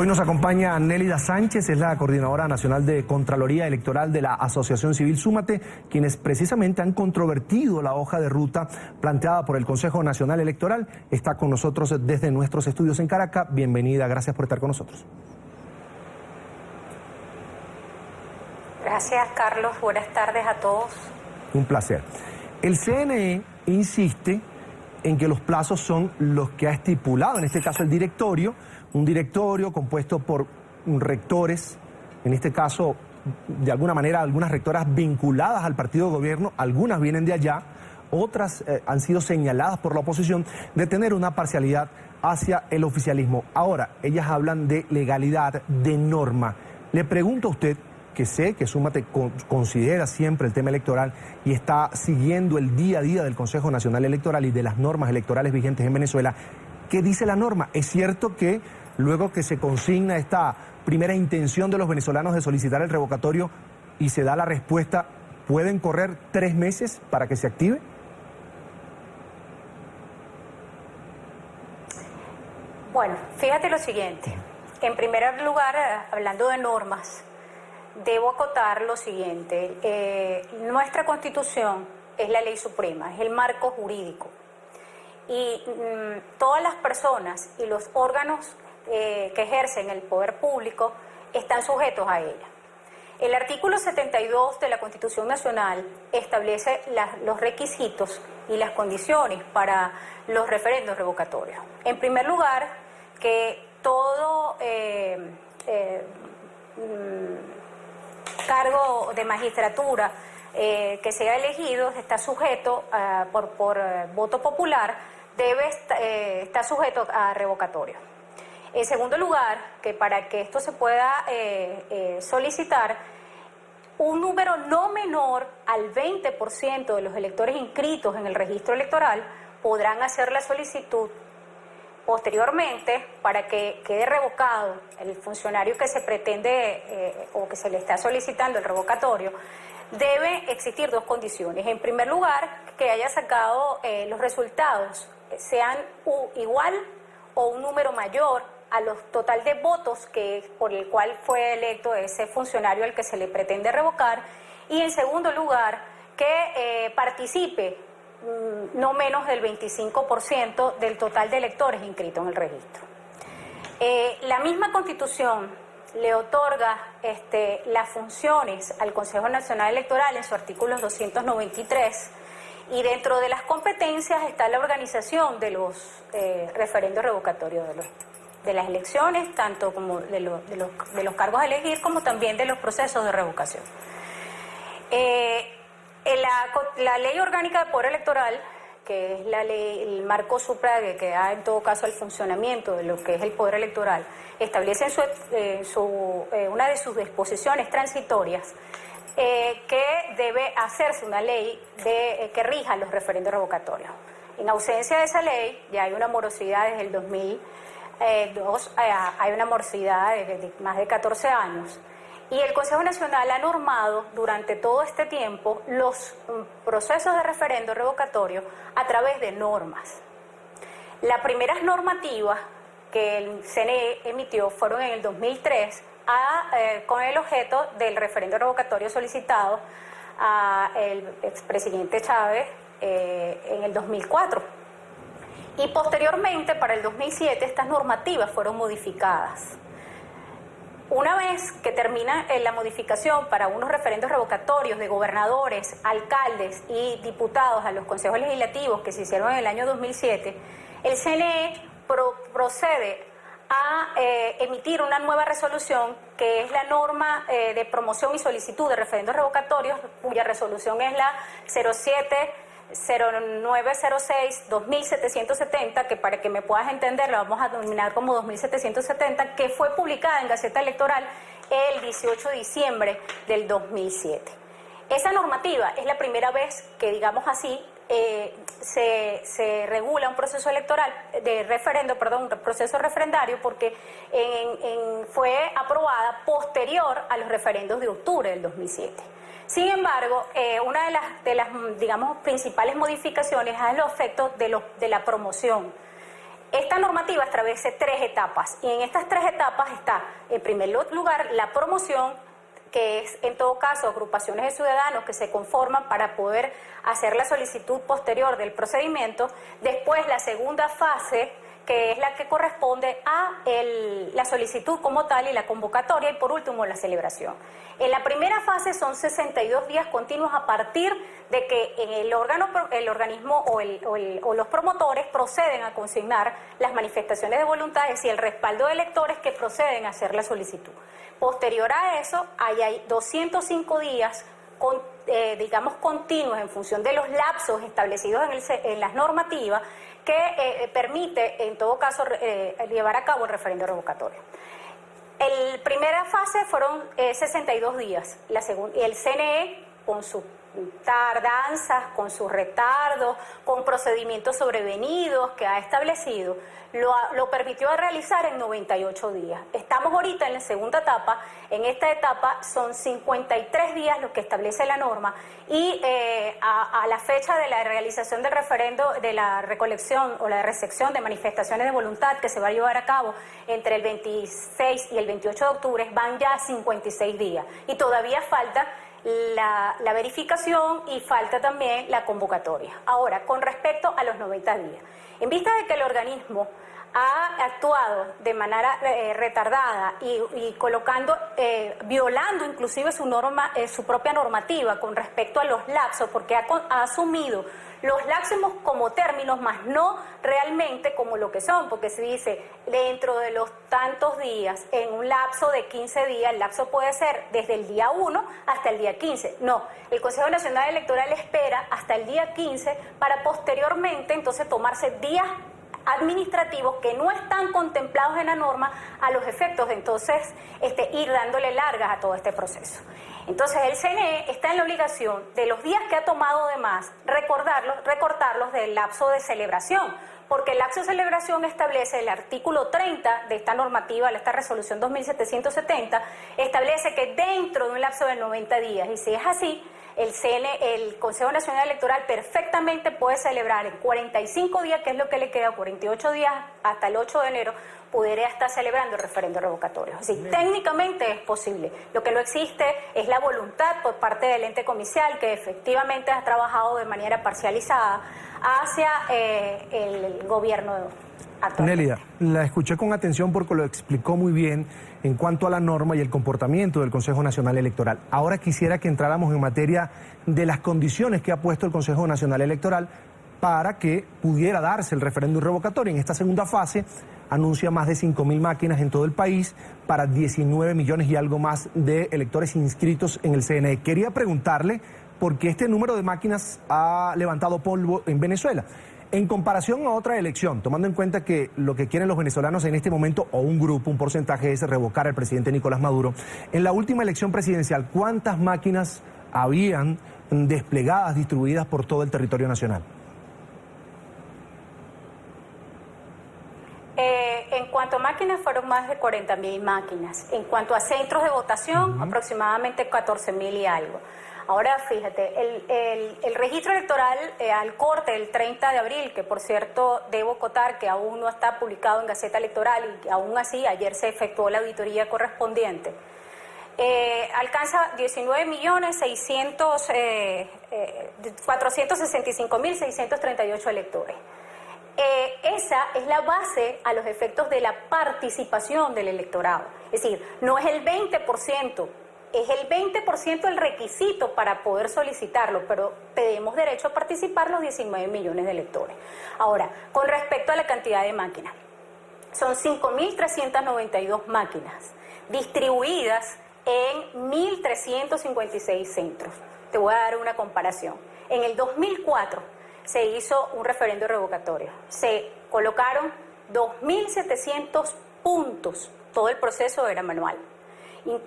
Hoy nos acompaña Nélida Sánchez, es la Coordinadora Nacional de Contraloría Electoral de la Asociación Civil Súmate, quienes precisamente han controvertido la hoja de ruta planteada por el Consejo Nacional Electoral. Está con nosotros desde nuestros estudios en Caracas. Bienvenida, gracias por estar con nosotros. Gracias, Carlos. Buenas tardes a todos. Un placer. El CNE insiste en que los plazos son los que ha estipulado, en este caso el directorio, un directorio compuesto por rectores, en este caso, de alguna manera, algunas rectoras vinculadas al partido de gobierno, algunas vienen de allá, otras han sido señaladas por la oposición de tener una parcialidad hacia el oficialismo. Ahora, ellas hablan de legalidad, de norma. Le pregunto a usted, que sé que Súmate considera siempre el tema electoral y está siguiendo el día a día del Consejo Nacional Electoral y de las normas electorales vigentes en Venezuela, ¿qué dice la norma? ¿Es cierto que luego que se consigna esta primera intención de los venezolanos de solicitar el revocatorio y se da la respuesta, pueden correr 3 meses para que se active? Bueno, fíjate lo siguiente. En primer lugar, hablando de normas, debo acotar lo siguiente. Nuestra Constitución es la ley suprema, es el marco jurídico. Y todas las personas y los órganos que ejercen el poder público están sujetos a ella. El artículo 72 de la Constitución Nacional establece los requisitos y las condiciones para los referendos revocatorios. En primer lugar, que todo cargo de magistratura que sea elegido está sujeto por voto popular, debe estar sujeto a revocatorio. En segundo lugar, que para que esto se pueda solicitar, un número no menor al 20% de los electores inscritos en el registro electoral podrán hacer la solicitud. Posteriormente, para que quede revocado el funcionario que se pretende o que se le está solicitando el revocatorio, debe existir 2 condiciones. En primer lugar, que haya sacado los resultados, sean igual o un número mayor a los total de votos por el cual fue electo ese funcionario al que se le pretende revocar. Y en segundo lugar, que participe no menos del 25% del total de electores inscritos en el registro. La misma Constitución le otorga las funciones al Consejo Nacional Electoral en su artículo 293, y dentro de las competencias está la organización de los referendos revocatorios de las elecciones, tanto como de los cargos a elegir, como también de los procesos de revocación. La Ley Orgánica de Poder Electoral, que es la ley, el marco supra que da en todo caso el funcionamiento de lo que es el poder electoral, establece una de sus disposiciones transitorias que debe hacerse una ley que rija los referendos revocatorios. En ausencia de esa ley, ya hay una morosidad desde el 2002, hay una morosidad de más de 14 años. Y el Consejo Nacional ha normado durante todo este tiempo los procesos de referendo revocatorio a través de normas. Las primeras normativas que el CNE emitió fueron en el 2003 con el objeto del referendo revocatorio solicitado al expresidente Chávez en el 2004. Y posteriormente, para el 2007, estas normativas fueron modificadas. Una vez que termina la modificación para unos referendos revocatorios de gobernadores, alcaldes y diputados a los consejos legislativos que se hicieron en el año 2007, el CNE procede a emitir una nueva resolución que es la norma de promoción y solicitud de referendos revocatorios, cuya resolución es la 0906-2770, que para que me puedas entender la vamos a denominar como 2770, que fue publicada en Gaceta Electoral el 18 de diciembre del 2007. Esa normativa es la primera vez que, digamos así, se regula un proceso electoral, un proceso referendario, porque fue aprobada posterior a los referendos de octubre del 2007. Sin embargo, una de las digamos, principales modificaciones es a los efectos de la promoción. Esta normativa establece 3 etapas y en estas 3 etapas está, en primer lugar, la promoción, que es en todo caso agrupaciones de ciudadanos que se conforman para poder hacer la solicitud posterior del procedimiento. Después la segunda fase, que es la que corresponde a la solicitud como tal y la convocatoria, y por último la celebración. En la primera fase son 62 días continuos a partir de que el organismo o los promotores proceden a consignar las manifestaciones de voluntades y el respaldo de electores que proceden a hacer la solicitud. Posterior a eso, hay 205 días digamos continuos en función de los lapsos establecidos en las normativas que permite en todo caso llevar a cabo el referendo revocatorio. La primera fase fueron 62 días, y el CNE con sus tardanzas, con sus retardos, con procedimientos sobrevenidos que ha establecido, lo permitió realizar en 98 días. Estamos ahorita en la segunda etapa. En esta etapa son 53 días lo que establece la norma y a la fecha de la realización del referendo, de la recolección o la recepción de manifestaciones de voluntad que se va a llevar a cabo entre el 26 y el 28 de octubre, van ya 56 días y todavía falta la verificación y falta también la convocatoria. Ahora, con respecto a los 90 días, en vista de que el organismo ha actuado de manera retardada y colocando, violando inclusive su propia normativa con respecto a los lapsos, porque ha asumido los lapsos como términos, más no realmente como lo que son, porque se dice dentro de los tantos días, en un lapso de 15 días, el lapso puede ser desde el día 1 hasta el día 15. No, el Consejo Nacional Electoral espera hasta el día 15 para posteriormente entonces tomarse días administrativos que no están contemplados en la norma a los efectos de entonces ir dándole largas a todo este proceso. Entonces el CNE está en la obligación de los días que ha tomado de más recortarlos del lapso de celebración, porque el lapso de celebración establece el artículo 30 de esta normativa, esta resolución 2770, establece que dentro de un lapso de 90 días, y si es así, el Consejo Nacional Electoral perfectamente puede celebrar en 45 días, que es lo que le queda, 48 días hasta el 8 de enero, pudiera estar celebrando el referendo revocatorio. Así, técnicamente es posible. Lo que no existe es la voluntad por parte del ente comicial, que efectivamente ha trabajado de manera parcializada hacia el gobierno actual. Nélida, la escuché con atención porque lo explicó muy bien en cuanto a la norma y el comportamiento del Consejo Nacional Electoral. Ahora quisiera que entráramos en materia de las condiciones que ha puesto el Consejo Nacional Electoral para que pudiera darse el referéndum revocatorio. En esta segunda fase anuncia más de 5.000 máquinas en todo el país para 19 millones y algo más de electores inscritos en el CNE. Quería preguntarle por qué este número de máquinas ha levantado polvo en Venezuela. En comparación a otra elección, tomando en cuenta que lo que quieren los venezolanos en este momento, o un grupo, un porcentaje, es revocar al presidente Nicolás Maduro, en la última elección presidencial, ¿cuántas máquinas habían desplegadas, distribuidas por todo el territorio nacional? En cuanto a máquinas, fueron más de 40.000 máquinas. En cuanto a centros de votación, aproximadamente 14.000 y algo. Ahora, fíjate, el registro electoral al corte del 30 de abril, que por cierto debo acotar que aún no está publicado en Gaceta Electoral y que aún así ayer se efectuó la auditoría correspondiente, alcanza 19.465.638 electores. Esa es la base a los efectos de la participación del electorado. Es decir, no es el 20%, es el 20% el requisito para poder solicitarlo, pero tenemos derecho a participar los 19 millones de electores. Ahora, con respecto a la cantidad de máquinas, son 5.392 máquinas distribuidas en 1.356 centros. Te voy a dar una comparación. En el 2004 se hizo un referendo revocatorio. Se colocaron 2.700 puntos. Todo el proceso era manual.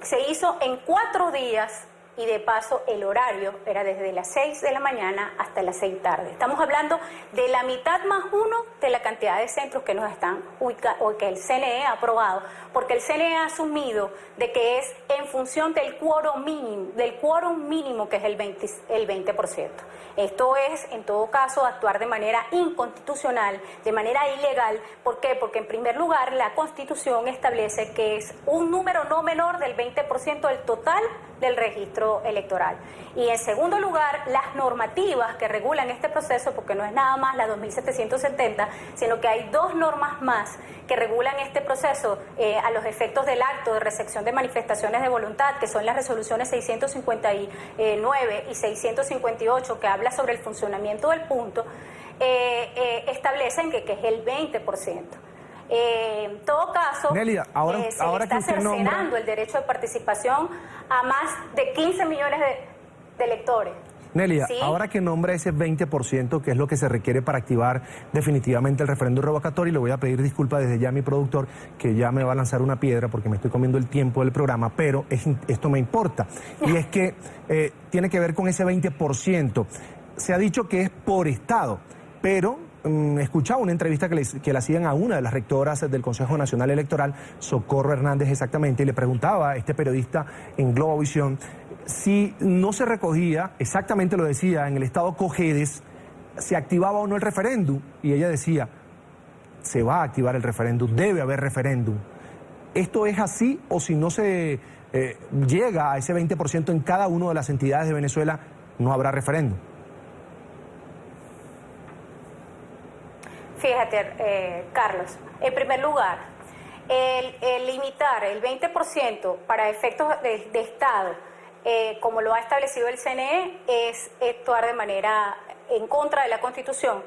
Se hizo en 4 días y de paso el horario era desde las 6 de la mañana hasta las 6 tarde. Estamos hablando de la mitad más uno de la cantidad de centros que nos están o que el CNE ha aprobado, porque el CNE ha asumido de que es en función del quórum mínimo que es el 20%. Esto es, en todo caso, actuar de manera inconstitucional, de manera ilegal. ¿Por qué? Porque en primer lugar la Constitución establece que es un número no menor del 20% del total del registro electoral. Y en segundo lugar, las normativas que regulan este proceso, porque no es nada más la 2770, sino que hay dos normas más que regulan este proceso a los efectos del acto de recepción de manifestaciones de voluntad, que son las resoluciones 659 y 658, que habla sobre el funcionamiento del punto, establecen que es el 20%. En todo caso, Nélida, ahora se que está usted cercenando el derecho de participación a más de 15 millones de electores. Nélida, ¿Sí? ahora que nombra ese 20%, que es lo que se requiere para activar definitivamente el referéndum revocatorio, y le voy a pedir disculpas desde ya a mi productor, que ya me va a lanzar una piedra porque me estoy comiendo el tiempo del programa, pero esto me importa. Y es que tiene que ver con ese 20%. Se ha dicho que es por estado, pero escuchaba una entrevista que le hacían a una de las rectoras del Consejo Nacional Electoral, Socorro Hernández exactamente, y le preguntaba a este periodista en Globovisión si no se recogía, exactamente lo decía, en el estado Cojedes, se activaba o no el referéndum, y ella decía, se va a activar el referéndum, debe haber referéndum. ¿Esto es así o si no se llega a ese 20% en cada una de las entidades de Venezuela, no habrá referéndum? Fíjate, Carlos, en primer lugar, el limitar el 20% para efectos de Estado, como lo ha establecido el CNE, es actuar de manera en contra de la Constitución.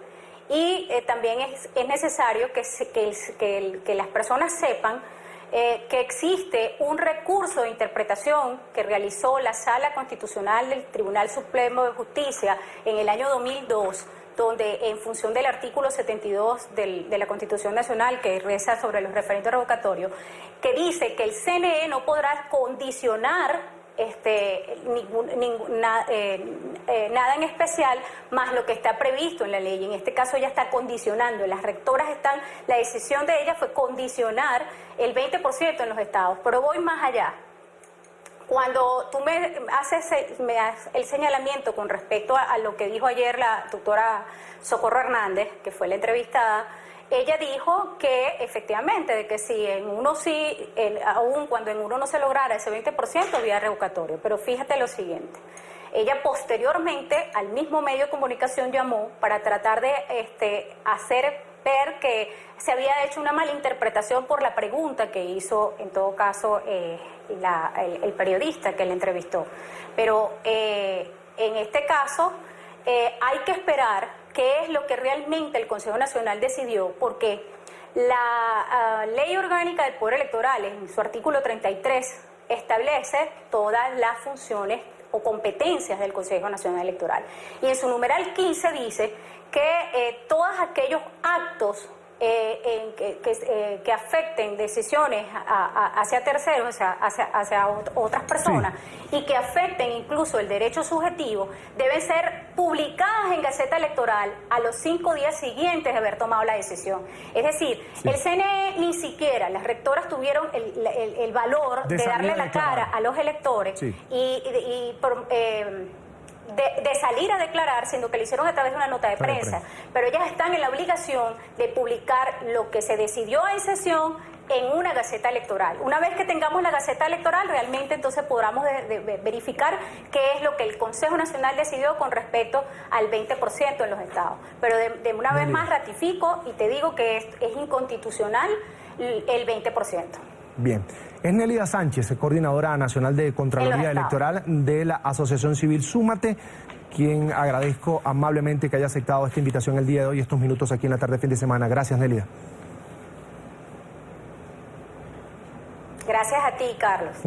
Y también es necesario que las personas sepan que existe un recurso de interpretación que realizó la Sala Constitucional del Tribunal Supremo de Justicia en el año 2002, donde en función del artículo 72 de la Constitución Nacional, que reza sobre los referendos revocatorios, que dice que el CNE no podrá condicionar nada en especial más lo que está previsto en la ley. En este caso ya está condicionando, las rectoras la decisión de ellas fue condicionar el 20% en los estados, pero voy más allá. Cuando tú me haces el señalamiento con respecto a lo que dijo ayer la doctora Socorro Hernández, que fue la entrevistada, ella dijo que efectivamente, de que si en uno aún cuando en uno no se lograra ese 20%, había revocatorio. Pero fíjate lo siguiente, ella posteriormente al mismo medio de comunicación llamó para tratar de hacer ver que se había hecho una malinterpretación por la pregunta que hizo, en todo caso, el periodista que le entrevistó. Pero en este caso hay que esperar qué es lo que realmente el Consejo Nacional decidió, porque la Ley Orgánica del Poder Electoral, en su artículo 33, establece todas las funciones o competencias del Consejo Nacional Electoral. Y en su numeral 15 dice que todos aquellos actos que afecten decisiones hacia terceros, o sea, hacia otras personas, sí, y que afecten incluso el derecho subjetivo, deben ser publicadas en Gaceta Electoral a los 5 días siguientes de haber tomado la decisión. Es decir, sí, el CNE ni siquiera, las rectoras tuvieron el valor de darle la cara a los electores, sí, de salir a declarar, siendo que lo hicieron a través de una nota de prensa. Pero ellas están en la obligación de publicar lo que se decidió en sesión en una Gaceta Electoral. Una vez que tengamos la Gaceta Electoral, realmente entonces podamos verificar qué es lo que el Consejo Nacional decidió con respecto al 20% en los estados. Pero de una vez más ratifico y te digo que es inconstitucional el 20%. Bien. Es Nélida Sánchez, coordinadora nacional de Contraloría Electoral de la Asociación Civil Súmate, quien agradezco amablemente que haya aceptado esta invitación el día de hoy, estos minutos aquí en la tarde fin de semana. Gracias, Nélida. Gracias a ti, Carlos.